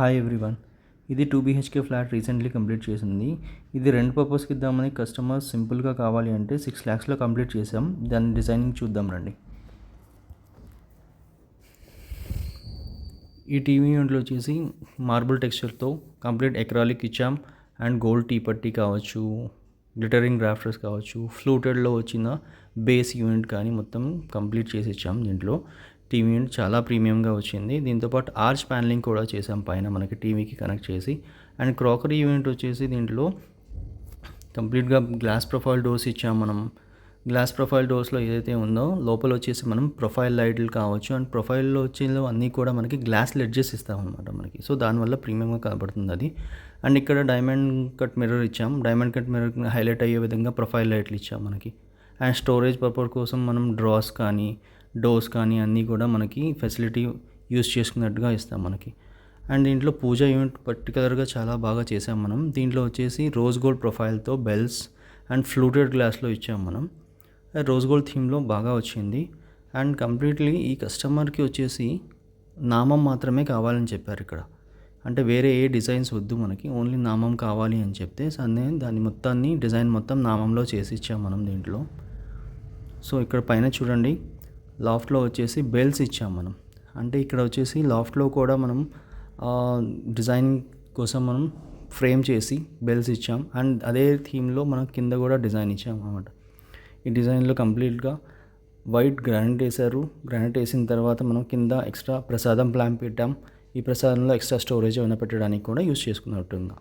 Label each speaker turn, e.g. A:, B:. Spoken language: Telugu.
A: Hi everyone. ఇది 2 BHK ఫ్లాట్ రీసెంట్లీ కంప్లీట్ చేసింది. ఇది రెంట్ పర్పస్కి ఇద్దామని కస్టమర్స్ సింపుల్గా కావాలి అంటే 6 lakhsలో కంప్లీట్ చేసాం. దాని డిజైనింగ్ చూద్దాం రండి. ఈ టీవీ యూనిట్లో వచ్చేసి మార్బుల్ టెక్స్చర్తో కంప్లీట్ ఎక్రాలిక్ ఇచ్చాం. అండ్ గోల్డ్ టీ పట్టీ కావచ్చు, గ్లిటరింగ్ రాఫ్టర్స్ కావచ్చు, ఫ్లూటెడ్లో వచ్చిన బేస్ యూనిట్ కానీ మొత్తం కంప్లీట్ చేసి ఇచ్చాం. దీంట్లో టీవీ యూనిట్ చాలా ప్రీమియంగా వచ్చింది. దీంతోపాటు ఆర్చ్ ప్యానలింగ్ కూడా చేసాం పైన మనకి టీవీకి కనెక్ట్ చేసి. అండ్ క్రాకరీ యూనిట్ వచ్చేసి దీంట్లో కంప్లీట్గా గ్లాస్ ప్రొఫైల్ డోర్స్ ఇచ్చాం మనం. గ్లాస్ ప్రొఫైల్ డోర్స్లో ఏదైతే ఉందో లోపల వచ్చేసి మనం ప్రొఫైల్ లైట్లు కావచ్చు అండ్ ప్రొఫైల్లో వచ్చేలో అన్నీ కూడా మనకి గ్లాస్ లెడ్జెస్ ఇస్తాం అనమాట మనకి. సో దానివల్ల ప్రీమియంగా కనబడుతుంది అది. అండ్ ఇక్కడ డైమండ్ కట్ మిర్రర్ ఇచ్చాం. డైమండ్ కట్ మిర్రర్ హైలైట్ అయ్యే విధంగా ప్రొఫైల్ లైట్లు ఇచ్చాం మనకి. అండ్ స్టోరేజ్ పర్పస్ కోసం మనం డ్రాస్ కానీ డోర్స్ కానీ అన్నీ కూడా మనకి ఫెసిలిటీ యూస్ చేసుకున్నట్టుగా ఇస్తాం మనకి. అండ్ దీంట్లో పూజా యూనిట్ పర్టికులర్గా చాలా బాగా చేసాం మనం. దీంట్లో వచ్చేసి రోజ్ గోల్డ్ ప్రొఫైల్తో బెల్స్ అండ్ ఫ్లూటెడ్ గ్లాస్లో ఇచ్చాం మనం. రోజ్ గోల్డ్ థీమ్లో బాగా వచ్చింది. అండ్ కంప్లీట్లీ ఈ కస్టమర్కి వచ్చేసి నామం మాత్రమే కావాలని చెప్పారు ఇక్కడ. అంటే వేరే ఏ డిజైన్స్ వద్దు మనకి, ఓన్లీ నామం కావాలి అని చెప్తే దాన్ని మొత్తాన్ని డిజైన్ మొత్తం నామంలో చేసి ఇచ్చాం మనం దీంట్లో. సో ఇక్కడ పైన చూడండి, లాఫ్ట్లో వచ్చేసి బెల్స్ ఇచ్చాం మనం. అంటే ఇక్కడ వచ్చేసి లాఫ్ట్లో కూడా మనం డిజైన్ కోసం మనం ఫ్రేమ్ చేసి బెల్స్ ఇచ్చాం. అండ్ అదే థీమ్లో మనం కింద కూడా డిజైన్ ఇచ్చాం అన్నమాట. ఈ డిజైన్లో కంప్లీట్గా వైట్ గ్రానైట్ వేశారు. గ్రానైట్ వేసిన తర్వాత మనం కింద ఎక్స్ట్రా ప్రసాదం ప్లాంప్ పెట్టాం. ఈ ప్రసాదంలో ఎక్స్ట్రా స్టోరేజ్ ఏమైనా పెట్టడానికి కూడా యూస్ చేసుకున్నట్టుందా.